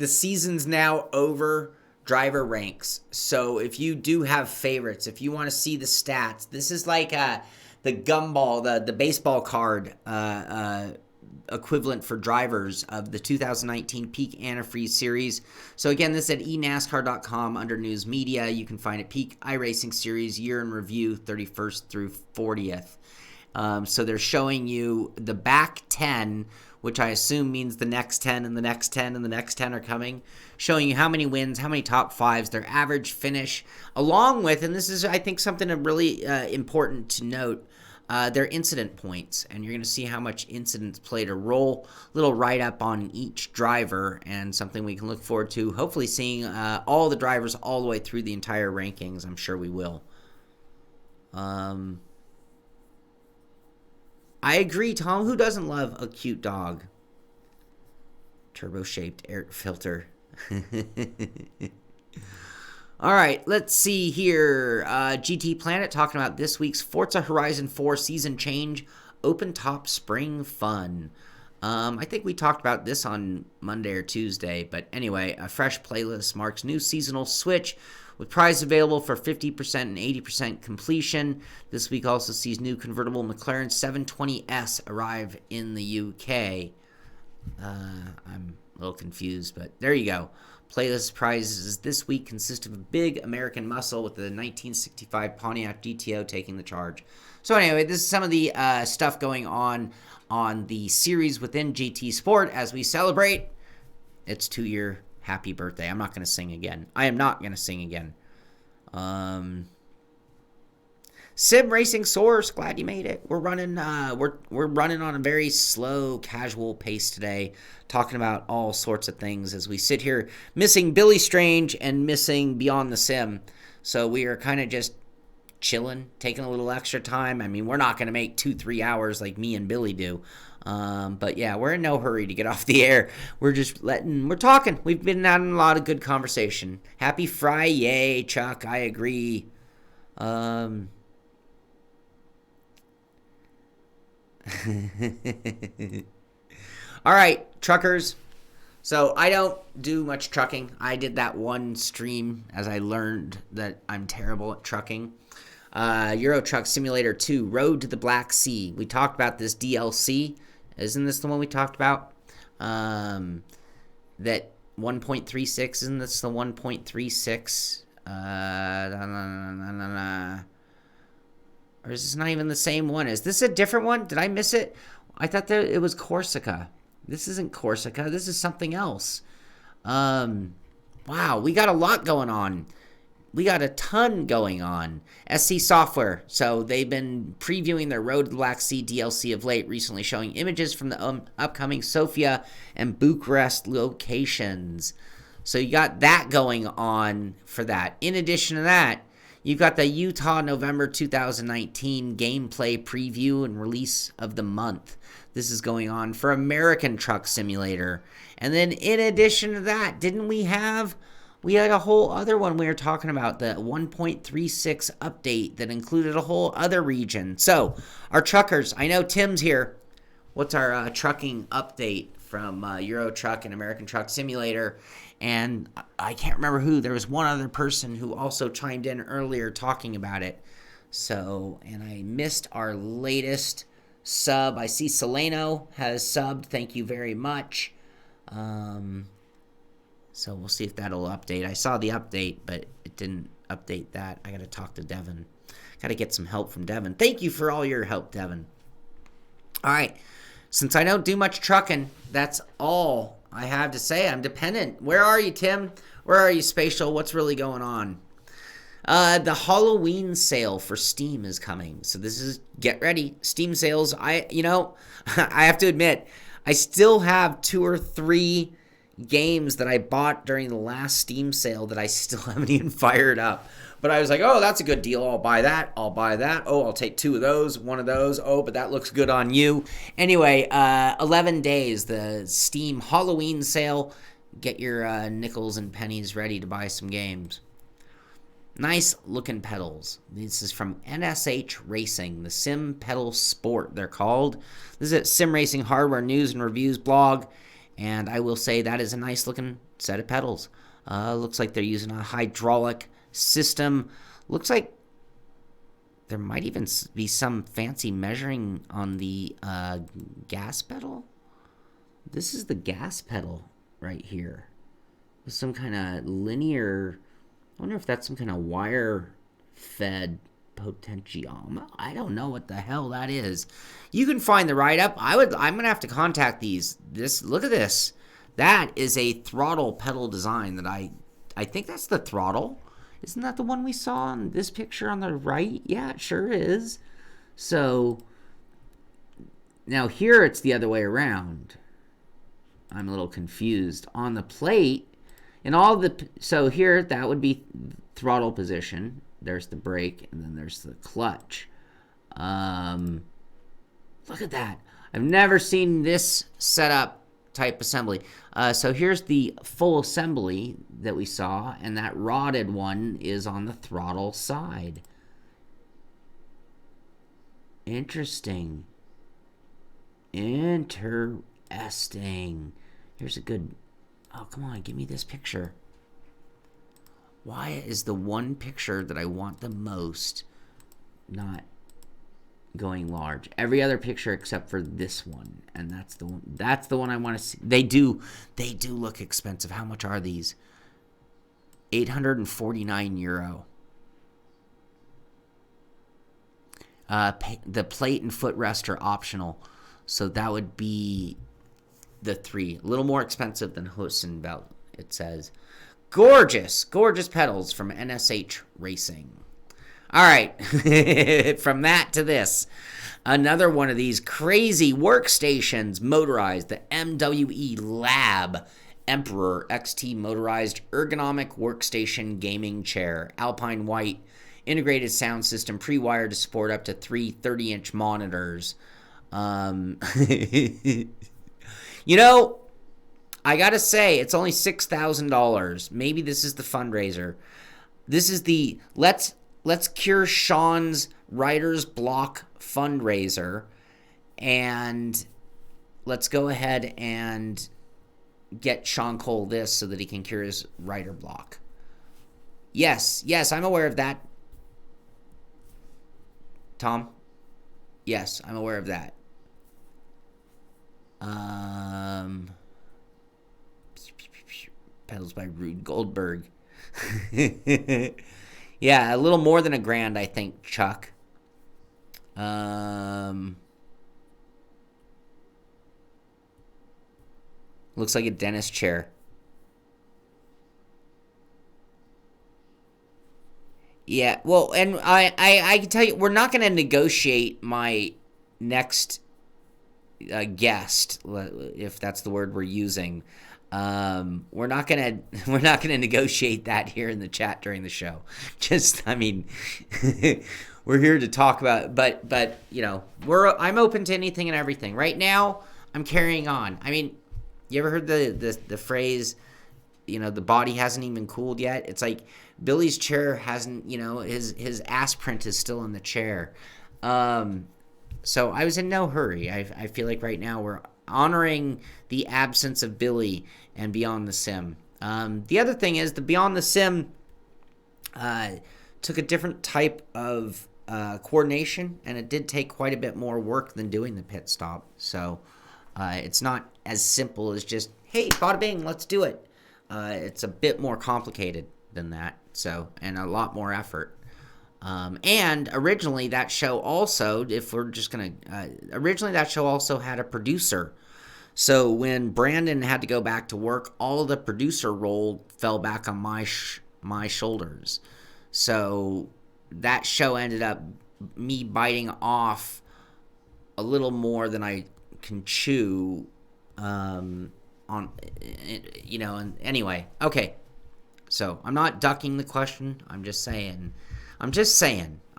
season's now over driver ranks. So if you do have favorites, if you want to see the stats, this is like the gumball, the baseball card equivalent for drivers of the 2019 Peak Antifreeze Series. So again, this is at enascar.com under News Media. You can find it Peak iRacing Series Year in Review 31st through 40th. So they're showing you the back 10, which I assume means the next 10 and the next 10 and the next 10 are coming, showing you how many wins, how many top 5s, their average finish, along with, and this is, I think, something really important to note, their incident points, and you're going to see how much incidents played a role. Little write-up on each driver, and something we can look forward to, hopefully seeing all the drivers all the way through the entire rankings. I'm sure we will. I agree, Tom. Who doesn't love a cute dog? Turbo-shaped air filter. All right, let's see here. GT Planet talking about this week's Forza Horizon 4 season change, open top spring fun. I think we talked about this on Monday or Tuesday, but anyway, a fresh playlist marks new seasonal switch with prizes available for 50% and 80% completion. This week also sees new convertible McLaren 720S arrive in the UK. I'm a little confused, but there you go. Playlist prizes this week consist of a big American muscle with the 1965 Pontiac GTO taking the charge. So anyway, this is some of the stuff going on the series within GT Sport as we celebrate its 2-year happy birthday. I'm not going to sing again. I am not going to sing again. Simracing Source, glad you made it. We're running we're running on a very slow, casual pace today, talking about all sorts of things as we sit here missing Billy Strange and missing Beyond the Sim. So we are kind of just chilling, taking a little extra time. I mean, we're not going to make 2-3 hours like me and Billy do. But yeah, we're in no hurry to get off the air. We're talking. We've been having a lot of good conversation. Happy Friday, Chuck. I agree. All right, truckers. So I don't do much trucking. I did that one stream as I learned that I'm terrible at trucking. Euro Truck Simulator 2, Road to the Black Sea. We talked about this DLC. Isn't this the one we talked about? That 1.36, isn't this the 1.36? Or is this not even the same one? Is this a different one? Did I miss it? I thought that it was Corsica. This isn't Corsica. This is something else. Wow, we got a lot going on. We got a ton going on. SC Software. So they've been previewing their Road to the Black Sea DLC of late, recently showing images from the upcoming Sofia and Bucharest locations. So you got that going on for that. In addition to that, you've got the Utah November 2019 gameplay preview and release of the month. This is going on for American Truck Simulator. And then in addition to that, we had a whole other one we were talking about, the 1.36 update that included a whole other region. So our truckers, I know Tim's here. What's our trucking update from Euro Truck and American Truck Simulator? And I can't remember who. There was one other person who also chimed in earlier talking about it. So, and I missed our latest sub. I see Solano has subbed. Thank you very much. So we'll see if that'll update. I saw the update, but it didn't update that. I got to talk to Devin. Got to get some help from Devin. Thank you for all your help, Devin. All right. Since I don't do much trucking, that's all I have to say. I'm dependent. Where are you, Tim? Where are you, Spatial? What's really going on? The Halloween sale for Steam is coming. So this is, get ready. Steam sales. I have to admit, I still have 2 or 3 games that I bought during the last Steam sale that I still haven't even fired up. But I was like, oh, that's a good deal. I'll buy that. Oh, I'll take 2 of those, 1 of those. Oh, but that looks good on you. Anyway, 11 days, the Steam Halloween sale. Get your nickels and pennies ready to buy some games. Nice looking pedals. This is from NSH Racing, the Sim Pedal Sport, they're called. This is at Simracing Hardware News and Reviews blog. And I will say that is a nice looking set of pedals. Looks like they're using a hydraulic system. Looks like there might even be some fancy measuring on the gas pedal. This is the gas pedal right here. With some kind of linear, I wonder if that's some kind of wire fed potentiometer. I don't know what the hell that is. You can find the write-up. I'm gonna have to contact these. Look at this. That is a throttle pedal design that I think that's the throttle. Isn't that the one we saw in this picture on the right? Yeah, it sure is. So now here it's the other way around. I'm a little confused. On the plate, so here that would be throttle position. There's the brake, and then there's the clutch. Look at that. I've never seen this setup type assembly. So here's the full assembly that we saw, and that rotted one is on the throttle side. Interesting. Interesting. Here's a good... Oh, come on, give me this picture. Why is the one picture that I want the most not going large? Every other picture except for this one, and that's the one. That's the one I want to see. They do look expensive. How much are these? €849. The plate and footrest are optional, so that would be the 3. A little more expensive than Hussenbelt, it says. Gorgeous pedals from NSH Racing. All right, from that to this. Another one of these crazy workstations, motorized, the MWE Lab Emperor XT motorized ergonomic workstation gaming chair, Alpine white, integrated sound system, pre-wired to support up to 3 30-inch monitors. You know, I gotta say, it's only $6,000. Maybe this is the fundraiser. This is the Let's Cure Shaun's Writer's Block fundraiser. And let's go ahead and get Shaun Cole this so that he can cure his writer block. Yes, I'm aware of that. Tom? Yes, I'm aware of that. Pedals by Rude Goldberg. Yeah, a little more than $1,000, I think, Chuck. Looks like a dentist chair. Yeah, well, and I can tell you, we're not going to negotiate my next guest, if that's the word we're using. We're not gonna negotiate that here in the chat during the show. I mean, we're here to talk about, but you know, I'm open to anything and everything. Right now, I'm carrying on. I mean, you ever heard the phrase, you know, the body hasn't even cooled yet? It's like Billy's chair hasn't, you know, his ass print is still in the chair. So I was in no hurry. I feel like right now we're honoring the absence of Billy and Beyond the Sim. The other thing is the Beyond the Sim took a different type of coordination, and it did take quite a bit more work than doing the pit stop. So it's not as simple as just, hey, bada bing, let's do it. It's a bit more complicated than that. So, and a lot more effort. And originally that show also, if we're just going to, originally that show also had a producer. So when Brandon had to go back to work, all of the producer role fell back on my shoulders. So that show ended up me biting off a little more than I can chew, on, you know, and anyway, okay. So I'm not ducking the question. I'm just saying. All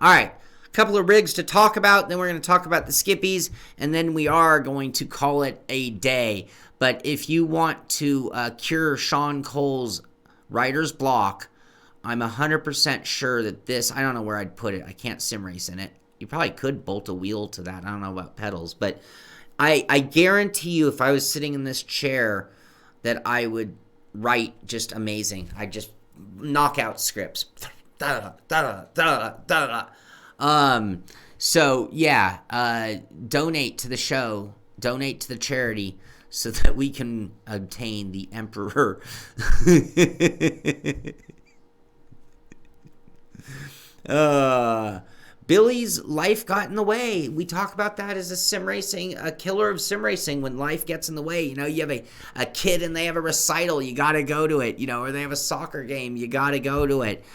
right. A couple of rigs to talk about. Then we're going to talk about the Skippies. And then we are going to call it a day. But if you want to cure Shaun Cole's writer's block, I'm 100% sure that this, I don't know where I'd put it. I can't sim race in it. You probably could bolt a wheel to that. I don't know about pedals. But I guarantee you if I was sitting in this chair that I would write just amazing. I just knock out scripts. So yeah, donate to the show, donate to the charity so that we can obtain the Emperor. Billy's life got in the way. We talk about that as a killer of sim racing when life gets in the way. You know, you have a kid and they have a recital, you got to go to it, you know, or they have a soccer game, you got to go to it.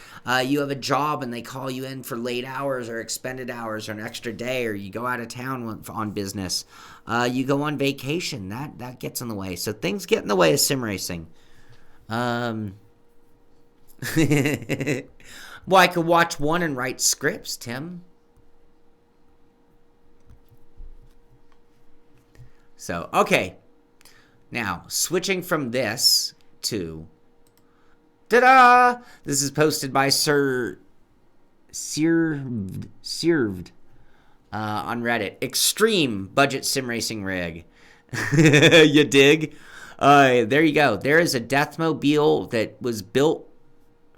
You have a job and they call you in for late hours or expended hours or an extra day, or you go out of town on business. You go on vacation, that gets in the way. So things get in the way of sim racing. Well, I could watch one and write scripts, Tim. So, okay. Now, switching from this to... Ta-da! This is posted by Served on Reddit. Extreme budget sim racing rig. You dig? There you go. There is a Deathmobile that was built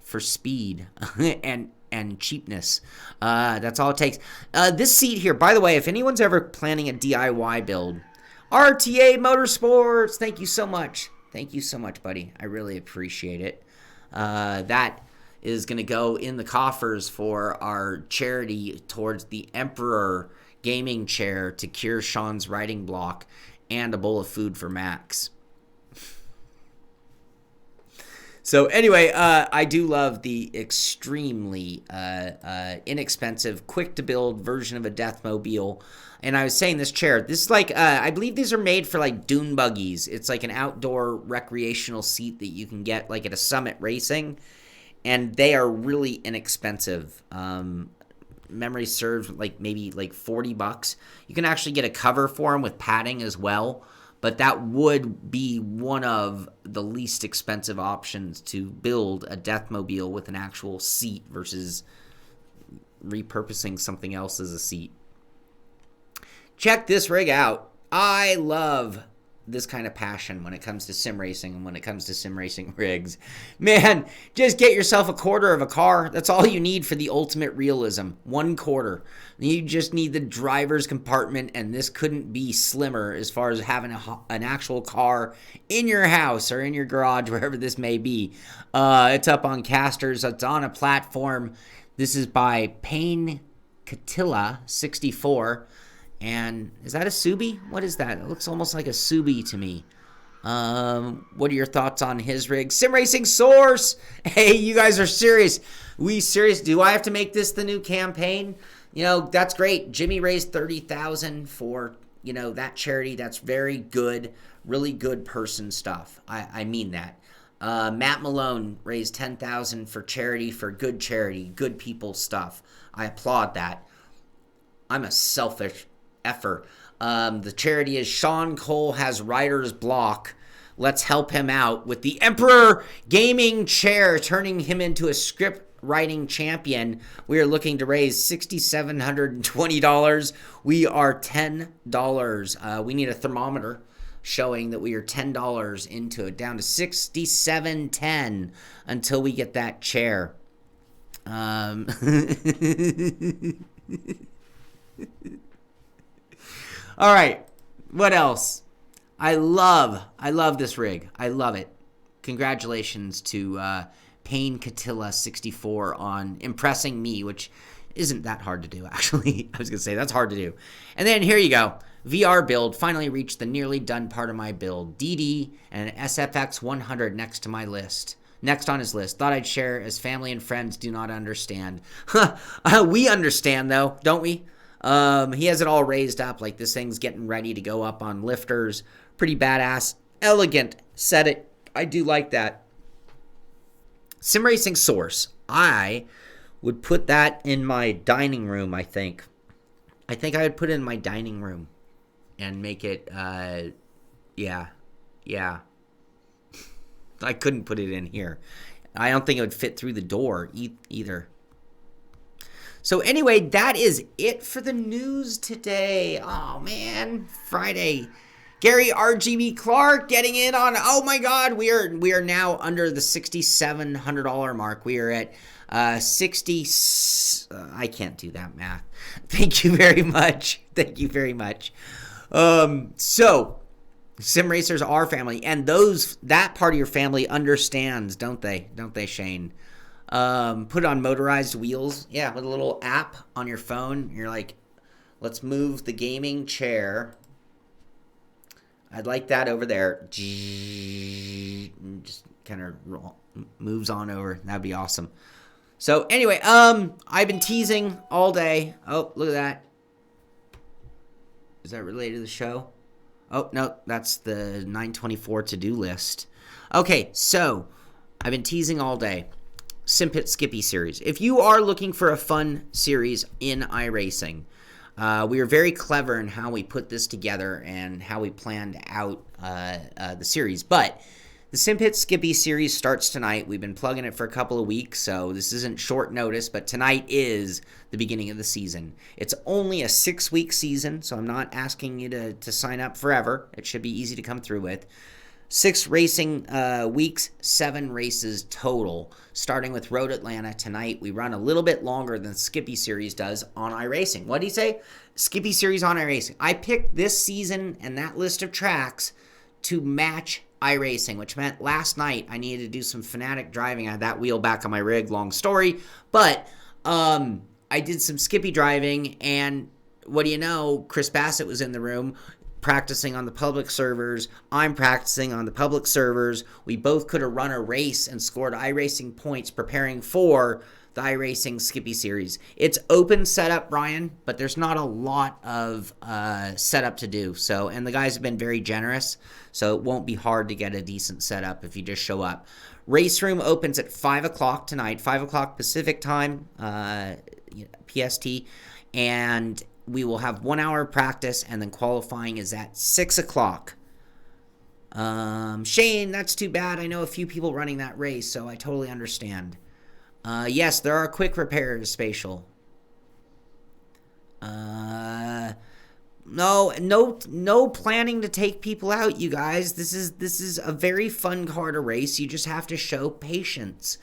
for speed and cheapness. That's all it takes. This seat here, by the way, if anyone's ever planning a DIY build, RTA Motorsports, thank you so much. Thank you so much, buddy. I really appreciate it. That is going to go in the coffers for our charity towards the Emperor gaming chair to cure Shaun's writing block and a bowl of food for Max. So anyway, I do love the extremely inexpensive, quick-to-build version of a Deathmobile. And I was saying this chair, this is like, I believe these are made for like dune buggies. It's like an outdoor recreational seat that you can get like at a Summit Racing. And they are really inexpensive. Memory serves like maybe like $40. You can actually get a cover for them with padding as well. But that would be one of the least expensive options to build a Deathmobile with an actual seat versus repurposing something else as a seat. Check this rig out. I love this kind of passion when it comes to sim racing and when it comes to sim racing rigs. Man, just get yourself a quarter of a car. That's all you need for the ultimate realism. 1/4. You just need the driver's compartment, and this couldn't be slimmer as far as having an actual car in your house or in your garage, wherever this may be. It's up on casters. It's on a platform. This is by Payne Catilla 64. And is that a Subi? What is that? It looks almost like a Subi to me. What are your thoughts on his rig? Sim Racing Source! Hey, you guys are serious. We serious? Do I have to make this the new campaign? You know, that's great. Jimmy raised $30,000 for, you know, that charity. That's very good, really good person stuff. I mean that. Matt Malone raised $10,000 for charity, good people stuff. I applaud that. I'm a selfish effort. The charity is Shaun Cole has writer's block. Let's help him out with the Emperor gaming chair, turning him into a script writing champion. We are looking to raise $6,720. We are $10. We need a thermometer showing that we are $10 into it, down to $67.10 until we get that chair. All right, what else? I love this rig. I love it. Congratulations to Payne Catilla 64 on impressing me, which isn't that hard to do, actually. I was going to say, that's hard to do. And then here you go. VR build. Finally reached the nearly done part of my build. DD and an SFX 100 next to my list. Next on his list. Thought I'd share as family and friends do not understand. We understand, though, don't we? He has it all raised up, like this thing's getting ready to go up on lifters. Pretty badass. Elegant. Said it. I do like that. Sim Racing Source. I would put that in my dining room, I think. I think I would put it in my dining room and make it, yeah. I couldn't put it in here. I don't think it would fit through the door either. So anyway, that is it for the news today. Oh, man. Friday. Gary RGB Clark getting in on, oh, my God. We are now under the $6,700 mark. We are at 60. I can't do that math. Thank you very much. Thank you very much. So, sim racers are family. And that part of your family understands, don't they? Don't they, Shane? Put on motorized wheels. Yeah, with a little app on your phone. You're like, let's move the gaming chair. I'd like that over there. Just kind of moves on over. That'd be awesome. So anyway, I've been teasing all day. Oh, look at that. Is that related to the show? Oh, no, that's the 924 to-do list. Okay, so I've been teasing all day. Simpit Skippy series. If you are looking for a fun series in iRacing, We were very clever in how we put this together and how we planned out the series. But the Simpit Skippy series starts tonight. We've been plugging it for a couple of weeks, so this isn't short notice, but tonight is the beginning of the season. It's only a 6-week season, so I'm not asking you to sign up forever. It should be easy to come through with. 6 racing weeks, 7 races total. Starting with Road Atlanta tonight, we run a little bit longer than Skippy Series does on iRacing. What did he say? Skippy Series on iRacing. I picked this season and that list of tracks to match iRacing, which meant last night I needed to do some fanatic driving. I had that wheel back on my rig, long story. But I did some Skippy driving, and what do you know? Chris Bassett was in the room practicing on the public servers. I'm practicing on the public servers. We both could have run a race and scored iRacing points preparing for the iRacing Skippy series. It's open setup, Brian, but there's not a lot of setup to do. So, and the guys have been very generous, so it won't be hard to get a decent setup if you just show up. Race room opens at 5 o'clock tonight, 5 o'clock Pacific time, PST, and we will have 1 hour of practice, and then qualifying is at 6 o'clock. Shane, that's too bad. I know a few people running that race, so I totally understand. Yes, there are quick repairs, Spatial. No planning to take people out, you guys. This is a very fun car to race. You just have to show patience.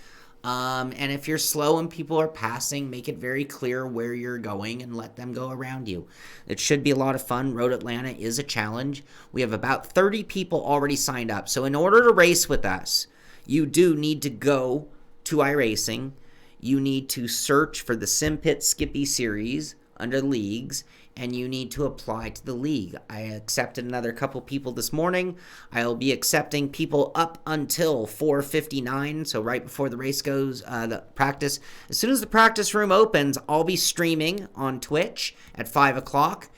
And if you're slow and people are passing, make it very clear where you're going and let them go around you. It should be a lot of fun. Road Atlanta is a challenge. We have about 30 people already signed up. So in order to race with us, you do need to go to iRacing. You need to search for the Simpit Skippy series under leagues, and you need to apply to the league. I accepted another couple people this morning. I'll be accepting people up until 4:59, so right before the race goes, the practice. As soon as the practice room opens, I'll be streaming on Twitch at 5 o'clock,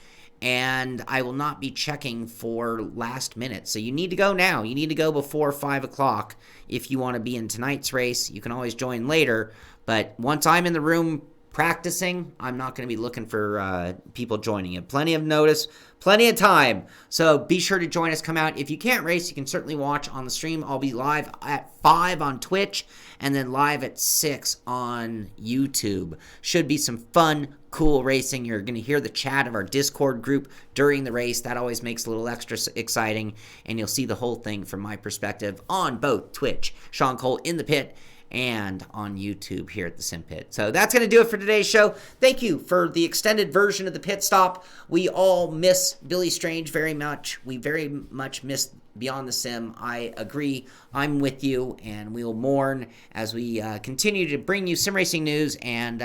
and I will not be checking for last minute. So you need to go now. You need to go before 5 o'clock if you want to be in tonight's race. You can always join later, but once I'm in the room practicing, I'm not going to be looking for people joining it. Plenty of notice, plenty of time. So be sure to join us. Come out. If you can't race, you can certainly watch on the stream. I'll be live at 5 on Twitch and then live at 6 on YouTube. Should be some fun, cool racing. You're going to hear the chat of our Discord group during the race. That always makes it a little extra exciting, and you'll see the whole thing from my perspective on both Twitch, Shaun Cole in the pit, and on YouTube here at the Simpit. So that's going to do it for today's show. Thank you for the extended version of the pit stop. We all miss Billy Strange very much. We very much miss Beyond the Sim. I agree. I'm with you, and we'll mourn as we continue to bring you sim racing news, and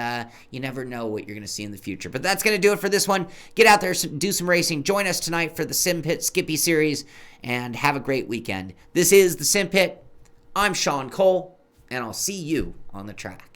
you never know what you're going to see in the future. But that's going to do it for this one. Get out there, do some racing. Join us tonight for the Simpit Skippy series, and have a great weekend. This is the Simpit. I'm Shaun Cole, and I'll see you on the track.